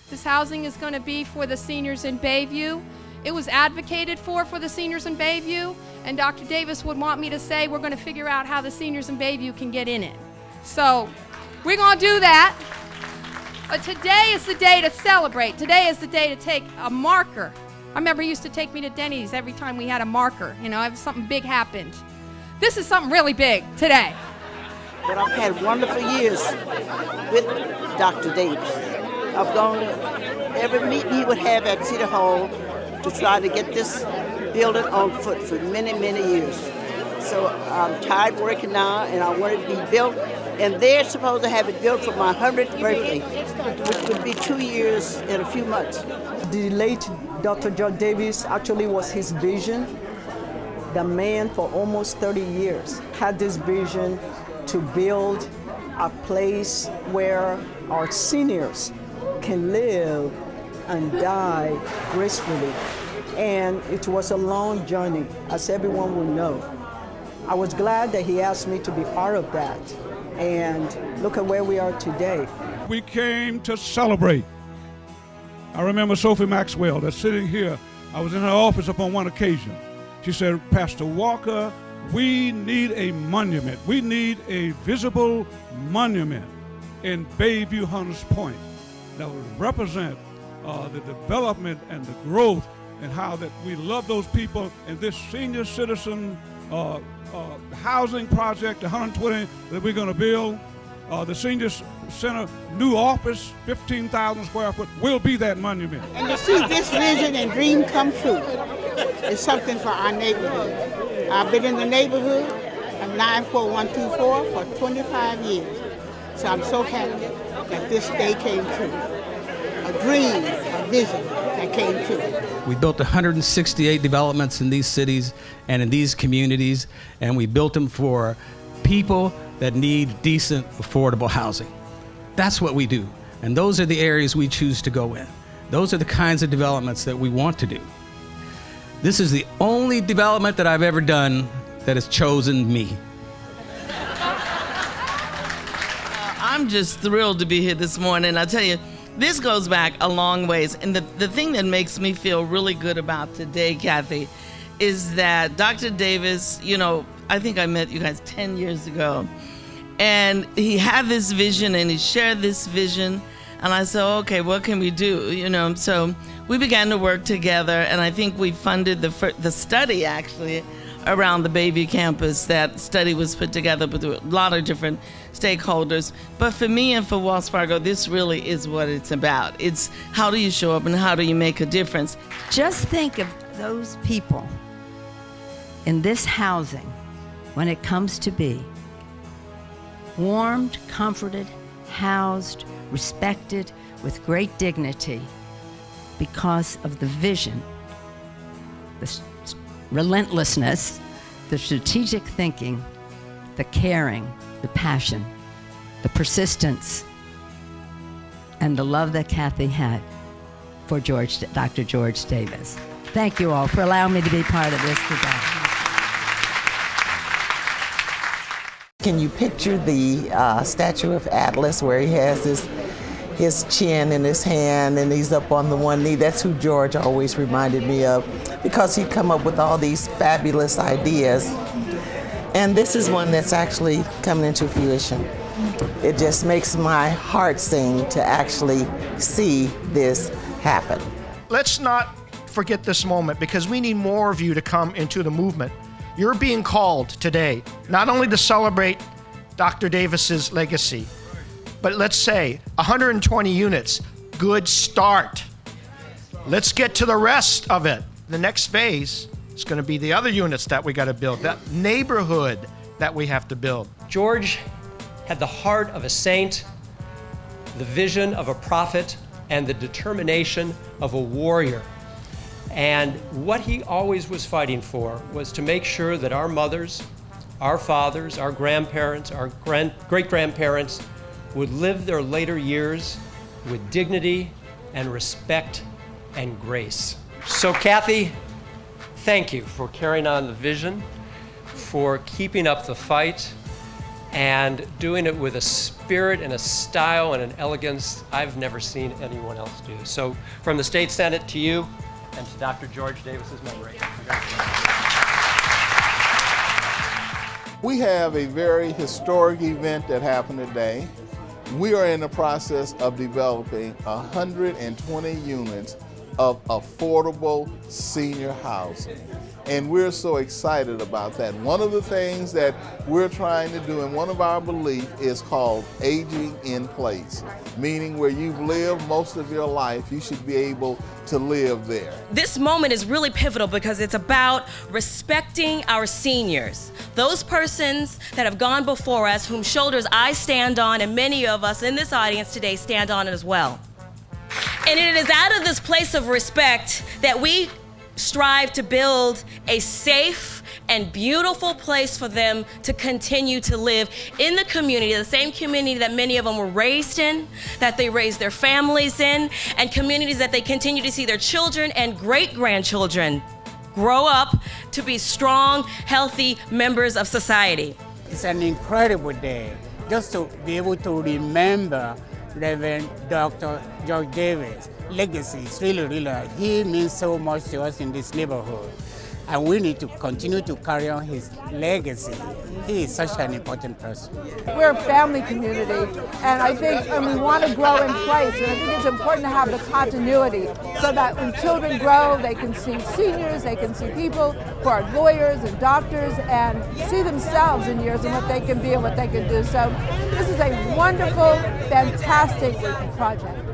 This housing is going to be for the seniors in Bayview. It was advocated for the seniors in Bayview, and Dr. Davis would want me to say we're going to figure out how the seniors in Bayview can get in it. So we're going to do that. But today is the day to celebrate. Today is the day to take a marker. I remember he used to take me to Denny's every time we had a marker. You know, if something big happened. This is something really big today. But I've had wonderful years with Dr. Davis. I've gone to every meeting he would have at City Hall to try to get this building on foot for many, many years. So I'm tired working now, and I want it to be built. And they're supposed to have it built for my 100th birthday, which would be 2 years and a few months. The late Dr. George Davis actually was his vision. The man for almost 30 years had this vision to build a place where our seniors can live and die gracefully. And it was a long journey, as everyone will know. I was glad that he asked me to be part of that. And look at where we are today. We came to celebrate. I remember Sophie Maxwell that's sitting here. I was in her office upon one occasion. She said, Pastor Walker, we need a monument. We need a visible monument in Bayview Hunters Point that would represent the development and the growth and how that we love those people. And this senior citizen housing project, the 120 that we're going to build, the senior center new office, 15,000 square foot, will be that monument. And to see this vision and dream come true is something for our neighborhood. I've been in the neighborhood of 94124 for 25 years. So I'm so happy that this day came true. A dream, a vision that came true. We built 168 developments in these cities and in these communities, and we built them for people that need decent, affordable housing. That's what we do, and those are the areas we choose to go in. Those are the kinds of developments that we want to do. This is the only development that I've ever done that has chosen me. I'm just thrilled to be here this morning. I tell you, this goes back a long ways. And the thing that makes me feel really good about today, Kathy, is that Dr. Davis, you know, I think I met you guys 10 years ago. And he had this vision and he shared this vision. And I said, okay, what can we do? You know, so we began to work together. And I think we funded the study, actually, around the Bayview campus. That study was put together with a lot of different stakeholders. But for me and for Wells Fargo, this really is what it's about. It's how do you show up and how do you make a difference? Just think of those people in this housing when it comes to be warmed, comforted, housed, respected with great dignity because of the vision, the relentlessness, the strategic thinking, the caring, the passion, the persistence, and the love that Kathy had for Dr. George Davis. Thank you all for allowing me to be part of this today. Can you picture the statue of Atlas where he has his chin in his hand and he's up on the one knee? That's who George always reminded me of, because he'd come up with all these fabulous ideas. And this is one that's actually coming into fruition. It just makes my heart sing to actually see this happen. Let's not forget this moment, because we need more of you to come into the movement. You're being called today, not only to celebrate Dr. Davis's legacy, but let's say 120 units, good start. Let's get to the rest of it. The next phase is going to be the other units that we got to build, that neighborhood that we have to build. George had the heart of a saint, the vision of a prophet, and the determination of a warrior. And what he always was fighting for was to make sure that our mothers, our fathers, our grandparents, our great-grandparents would live their later years with dignity and respect and grace. So Kathy, thank you for carrying on the vision, for keeping up the fight, and doing it with a spirit and a style and an elegance I've never seen anyone else do. So from the State Senate to you and to Dr. George Davis's memory. We have a very historic event that happened today. We are in the process of developing 120 units of affordable senior housing. And we're so excited about that. One of the things that we're trying to do, and one of our beliefs, is called aging in place, meaning where you've lived most of your life, you should be able to live there. This moment is really pivotal because it's about respecting our seniors, those persons that have gone before us, whom shoulders I stand on, and many of us in this audience today stand on as well. And it is out of this place of respect that we strive to build a safe and beautiful place for them to continue to live in the community, the same community that many of them were raised in, that they raised their families in, and communities that they continue to see their children and great-grandchildren grow up to be strong, healthy members of society. It's an incredible day just to be able to remember Reverend Dr. George Davis. Legacy is really, he means so much to us in this neighborhood. And we need to continue to carry on his legacy. He is such an important person. We're a family community, and I think we want to grow in place, and I think it's important to have the continuity so that when children grow, they can see seniors, they can see people who are lawyers and doctors, and see themselves in years and what they can be and what they can do. So this is a wonderful, fantastic project.